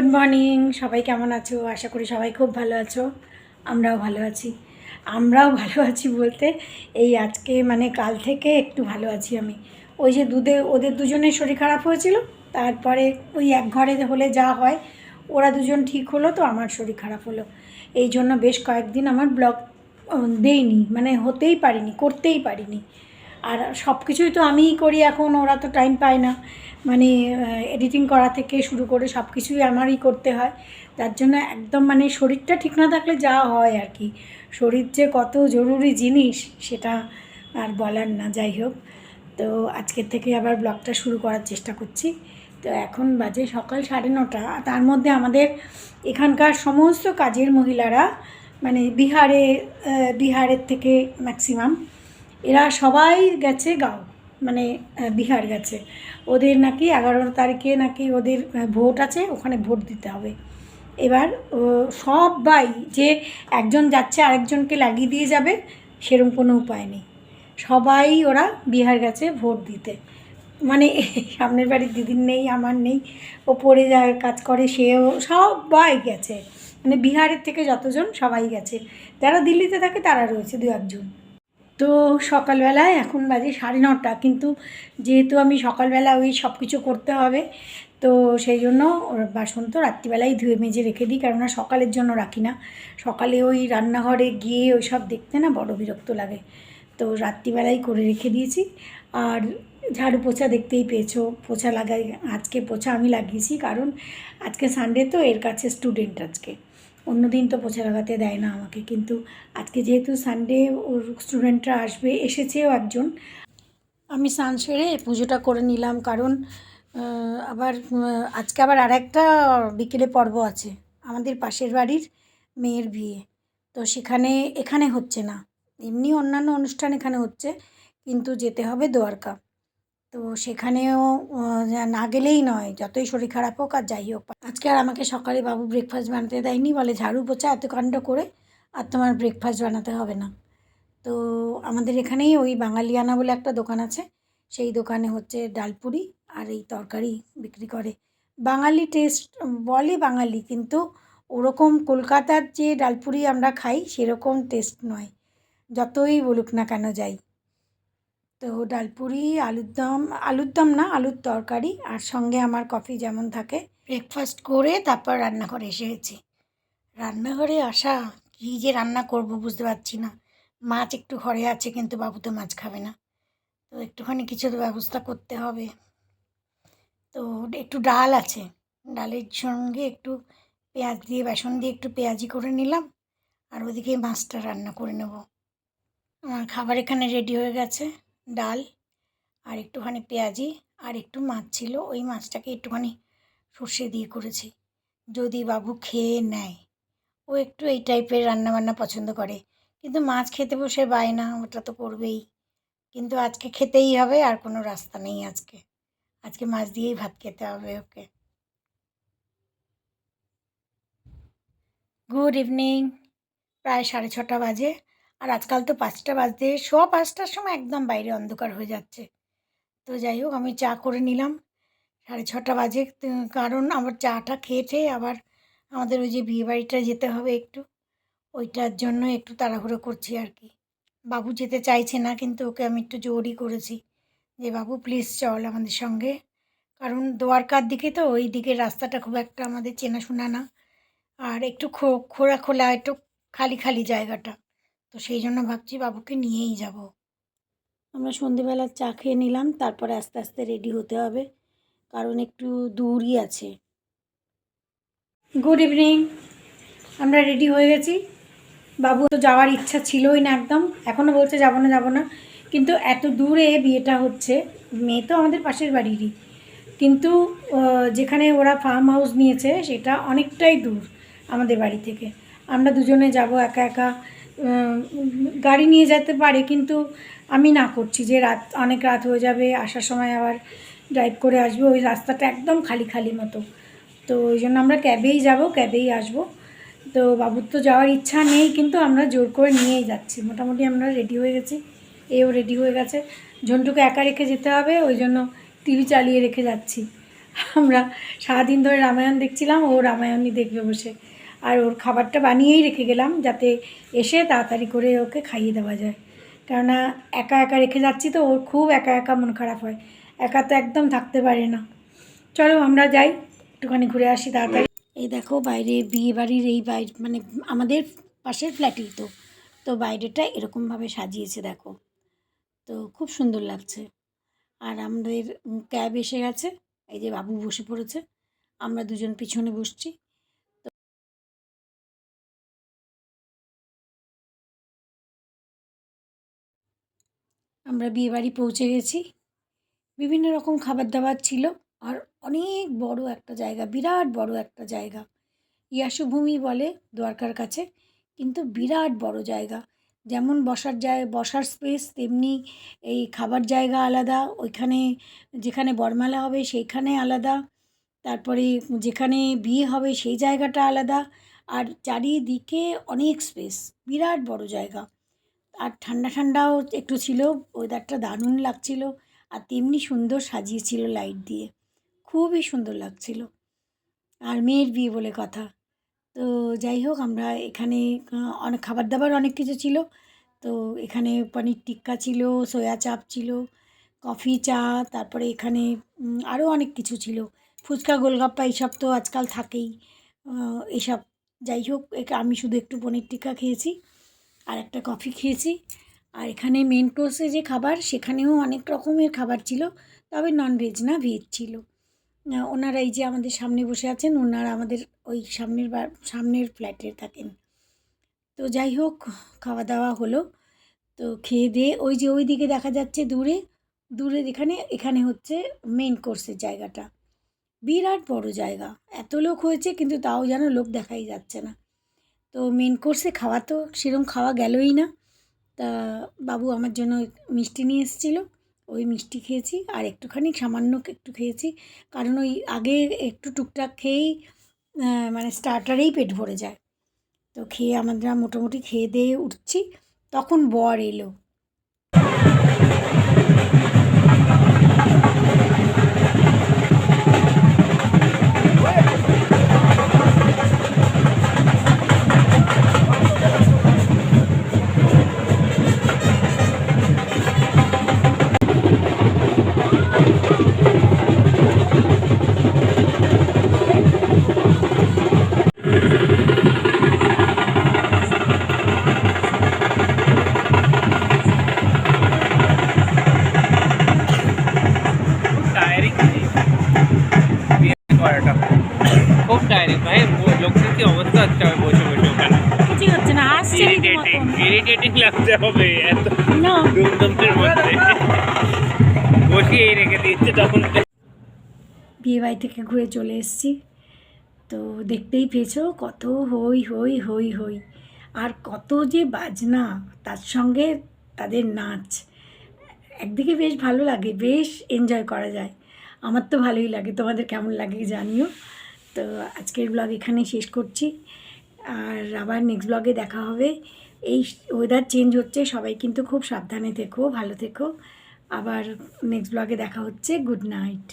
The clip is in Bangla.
গুড মর্নিং, সবাই কেমন আছো? আশা করি সবাই খুব ভালো আছো। আমরাও ভালো আছি বলতে এই আজকে মানে কাল থেকে একটু ভালো আছি আমি। ওই যে ওদের দুজনের শরীর খারাপ হয়েছিল, তারপরে ওই এক ঘরে হলে যা হয়, ওরা দুজন ঠিক হলো তো আমার শরীর খারাপ হলো। এই জন্য বেশ কয়েকদিন আমার ব্লগ দেইনি, মানে করতেই পারিনি। আর সব কিছুই তো আমিই করি এখন, ওরা তো টাইম পায় না। মানে এডিটিং করা থেকে শুরু করে সব কিছুই আমারই করতে হয়। তার জন্য একদম মানে শরীরটা ঠিক না থাকলে যা হয় আর কি, শরীর যে কত জরুরি জিনিস সেটা আর বলার না। যাই হোক, তো আজকের থেকে আবার ব্লগটা শুরু করার চেষ্টা করছি। তো এখন বাজে সকাল 9:30। তার মধ্যে আমাদের এখানকার সমস্ত কাজের মহিলারা, মানে বিহারের থেকে ম্যাক্সিমাম এরা সবাই গেছে গাঁও, মানে বিহার গেছে। ওদের নাকি 11 তারিখে নাকি ওদের ভোট আছে, ওখানে ভোট দিতে হবে। এবার সবাই যে একজন যাচ্ছে আরেকজনকে লাগিয়ে দিয়ে যাবে সেরকম কোনো উপায় নেই, সবাই ওরা বিহার গেছে ভোট দিতে। মানে সামনের বাড়ির দিদির নেই, আমার নেই, ও পড়ে যায় কাজ করে, সেও সবাই গেছে। মানে বিহারের থেকে যতজন সবাই গেছে, যারা দিল্লিতে থাকে তারা রয়েছে 2-1 জন। তো সকালবেলায় এখন বাজে 9:30, কিন্তু যেহেতু আমি সকালবেলা ওই সব কিছু করতে হবে, তো সেই জন্য বাসন তো রাত্রিবেলাই ধুয়ে মেজে রেখে দিই, কেননা সকালের জন্য রাখি না। সকালে ওই রান্নাঘরে গিয়ে ওই সব দেখতে না বড় বিরক্ত লাগে, তো রাত্রিবেলাই করে রেখে দিয়েছি। আর ঝাড়ু পোছা দেখতেই পেয়েছো, পোছা লাগাই, আজকে পোছা আমি লাগিয়েছি, কারণ আজকে সানডে তো এর কাছে স্টুডেন্ট আজকে। অন্য দিন তো পোছা লাগাতে দেয় না আমাকে, কিন্তু আজকে যেহেতু সানডে ওর স্টুডেন্টরা এসেছেও একজন। আমি স্নান সেরে পুজোটা করে নিলাম, কারণ আবার আজকে আবার আরেকটা বিকেলে পর্ব আছে, আমাদের পাশের বাড়ির মেয়ের বিয়ে। তো এখানে হচ্ছে না, এমনি অন্যান্য অনুষ্ঠান এখানে হচ্ছে, কিন্তু যেতে হবে দ্বারকা। তো সেখানেও না গেলেই নয়, যতই শরীর খারাপ হোক আর যাই হোক। আজকে আর আমাকে সকালে বাবু ব্রেকফাস্ট বানাতে দেয়নি, বলে ঝাড়ু পোছা এত কাণ্ড করে আর তোমার ব্রেকফাস্ট বানাতে হবে না। তো আমাদের এখানেই ওই বাঙালিয়ানা বলে একটা দোকান আছে, সেই দোকানে হচ্ছে ডালপুরি আর এই তরকারি বিক্রি করে। বাঙালি টেস্ট বলে বাঙালি, কিন্তু ওরকম কলকাতার যে ডালপুরি আমরা খাই সেরকম টেস্ট নয়, যতই বলুক না কেন যাই। তো ডালপুরি, আলুর দম না, আলুর তরকারি, আর সঙ্গে আমার কফি যেমন থাকে। ব্রেকফাস্ট করে তারপর রান্নাঘরে এসেছি। রান্নাঘরে আসা, কী যে রান্না করব বুঝতে পারছি না। মাছ একটু ঘরে আছে, কিন্তু বাবু তো মাছ খাবে না, তো একটুখানি কিছু তো ব্যবস্থা করতে হবে। তো একটু ডাল আছে, ডালের সঙ্গে একটু পেঁয়াজ দিয়ে, বেসন দিয়ে একটু পেঁয়াজি করে নিলাম, আর ওদিকে মাছটা রান্না করে নেব। আমার খাবার এখানে রেডি হয়ে গেছে, ডাল আর একটুখানি পেঁয়াজি আর একটু মাছ ছিল, ওই মাছটাকে একটুখানি সর্ষে দিয়ে করেছি, যদি বাবু খেয়ে নেয়। ও একটু এই টাইপের রান্নাবান্না পছন্দ করে, কিন্তু মাছ খেতে বসে বায়না, ওটা তো করবেই। কিন্তু আজকে খেতেই হবে, আর কোনো রাস্তা নেই। আজকে মাছ দিয়েই ভাত খেতে হবে ওকে। গুড ইভিনিং, প্রায় 6:30 বাজে, আর আজকাল তো 5টা বাজতে 5:15টার সময় একদম বাইরে অন্ধকার হয়ে যাচ্ছে। তো যাই হোক, আমি চা করে নিলাম, 6:30 বাজে। কারণ আবার চাটা খেয়েছে আবার আমাদের ওই যে বিয়েবাড়িটা যেতে হবে একটু, ওইটার জন্য একটু তাড়াহুড়ো করছি আর কি। বাবু যেতে চাইছে না, কিন্তু ওকে আমি একটু জোরই করেছি যে বাবু প্লিজ চল আমাদের সঙ্গে, কারণ দ্বারকার দিকে তো ওই দিকের রাস্তাটা খুব একটা আমাদের চেনাশোনা না, আর একটু খোলা একটু খালি খালি জায়গাটা, তো সেই জন্য ভাবছি বাবুকে নিয়েই যাব। আমরা সন্ধেবেলার চা খেয়ে নিলাম, তারপরে আস্তে আস্তে রেডি হতে হবে, কারণ একটু দূরই আছে। গুড ইভিনিং, আমরা রেডি হয়ে গেছি। বাবু তো যাওয়ার ইচ্ছা ছিলই না একদম, এখনও বলছে যাবো না, কিন্তু এত দূরে বিয়েটা হচ্ছে, মেয়ে তো আমাদের পাশের বাড়িরই, কিন্তু যেখানে ওরা ফার্ম হাউস নিয়েছে সেটা অনেকটাই দূর আমাদের বাড়ি থেকে। আমরা দুজনে যাব একা একা, গাড়ি নিয়ে যেতে পারে, কিন্তু আমি না করছি যে অনেক রাত হয়ে যাবে, আসার সময় আবার ড্রাইভ করে আসবো, ওই রাস্তাটা একদম খালি খালি মতো। তো ওই জন্য আমরা ক্যাবেই যাব, ক্যাবেই আসবো। তো বাবুর তো যাওয়ার ইচ্ছা নেই, কিন্তু আমরা জোর করে নিয়েই যাচ্ছি। মোটামুটি আমরা রেডি হয়ে গেছি, এও রেডি হয়ে গেছে। ঝন্টুকে একা রেখে যেতে হবে, ওই জন্য টিভি চালিয়ে রেখে যাচ্ছি। আমরা সারাদিন ধরে রামায়ণ দেখছিলাম, ও রামায়ণই দেখবে বসে। আর ওর খাবারটা বানিয়েই রেখে গেলাম যাতে এসে তাড়াতাড়ি করে ওকে খাইয়ে দেওয়া যায়, কেননা একা একা রেখে যাচ্ছি তো ওর খুব একা একা মন খারাপ হয়, একা তো একদম থাকতে পারে না। চলো আমরা যাই, একটুখানি ঘুরে আসি তাড়াতাড়ি। এই দেখো বাইরে বিয়ে বাড়ির এই বাইরে মানে আমাদের পাশের ফ্ল্যাটেই তো, তো বাইরেটা এরকমভাবে সাজিয়েছে দেখো, তো খুব সুন্দর লাগছে। আর আমাদের ক্যাব এসে গেছে, এই যে বাবু বসে পড়েছে, আমরা দুজন পিছনে বসছি। আমরা বিয়েবাড়ি পৌঁছে গেছি, বিভিন্ন রকম খাবার দাবার ছিল। আর অনেক বড় একটা জায়গা, বিরাট বড় একটা জায়গা, ইয়াশুভূমি বলে দ্বারকার কাছে, কিন্তু বিরাট বড় জায়গা। যেমন বসার স্পেস, তেমনি এই খাবার জায়গা আলাদা, ওইখানে যেখানে বরমালা হবে সেইখানে আলাদা, তারপরে যেখানে বিয়ে হবে সেই জায়গাটা আলাদা, আর চারিদিকে অনেক স্পেস, বিরাট বড় জায়গা। আর ঠান্ডা ঠান্ডাও একটু ছিল, ওয়েদারটা দারুণ লাগছিল। আর তেমনি সুন্দর সাজিয়েছিল লাইট দিয়ে, খুবই সুন্দর লাগছিল। আর মেয়ের বিয়ে বলে কথা। তো যাই হোক, আমরা এখানে অনেক খাবার দাবার অনেক কিছু ছিল। তো এখানে পনির টিক্কা ছিল, সয়া চাপ ছিল, কফি চা, তারপরে এখানে আরও অনেক কিছু ছিল, ফুচকা গোলগাপ্পা এইসব তো আজকাল থাকেই, এসব। যাই হোক, আমি শুধু একটু পনির টিক্কা খেয়েছি আর একটা কফি খেয়েছি। আর এখানে মেন কোর্সে যে খাবার, সেখানেও অনেক রকমের খাবার ছিল, তবে ননভেজ না, ভেজ ছিল। ওনারা এই যে আমাদের সামনে বসে আছেন, ওনারা আমাদের ওই সামনের ফ্ল্যাটে থাকেন। তো যাই হোক, খাওয়া দাওয়া হলো। তো খেয়ে দিয়ে ওই যে ওই দিকে দেখা যাচ্ছে দূরে দূরে, এখানে হচ্ছে মেন কোর্সের জায়গাটা, বিরাট বড় জায়গা। এত লোক হয়েছে কিন্তু তাও যেন লোক দেখাই যাচ্ছে না। তো মেন কোর্সে খাওয়া তো সেরকম খাওয়া গেলই না। তা বাবু আমার জন্য মিষ্টি নিয়ে এসেছিলো, ওই মিষ্টি খেয়েছি, আর একটুখানি সামান্য একটু খেয়েছি, কারণ ওই আগে একটু টুকটাক খেয়েই মানে স্টার্টারেই পেট ভরে যায়। তো খেয়ে আমরা মোটামুটি খেয়ে দিয়ে উঠছি, তখন বর এলো। খুব টায়ারিং ভাই, লোকদের কি অবস্থা হচ্ছে হবে বসে বসে ওখানে, কিছুই হচ্ছে না, আসছে ইরিটেটিং লাগতে হবে এত ধুমধুমের মধ্যে বসিয়ে রেখে দিচ্ছে তখন। বিয়ে বাড়ি থেকে ঘুরে চলে এসেছি। তো দেখতেই পেয়েছো কত হই হই হই হই, আর কত যে বাজনা, তার সঙ্গে তাদের নাচ। একদিকে বেশ ভালো লাগে, বেশ এনজয় করা যায়, আমার তো ভালোই লাগে। তোমাদের কেমন লাগে জানিও। তো আজকের ব্লগ এখানে শেষ করছি, আর আবার নেক্সট ব্লগে দেখা হবে। এই ওয়েদার চেঞ্জ হচ্ছে, সবাই কিন্তু খুব সাবধানে থেকো, ভালো থেকো। আবার নেক্সট ব্লগে দেখা হচ্ছে। Good night.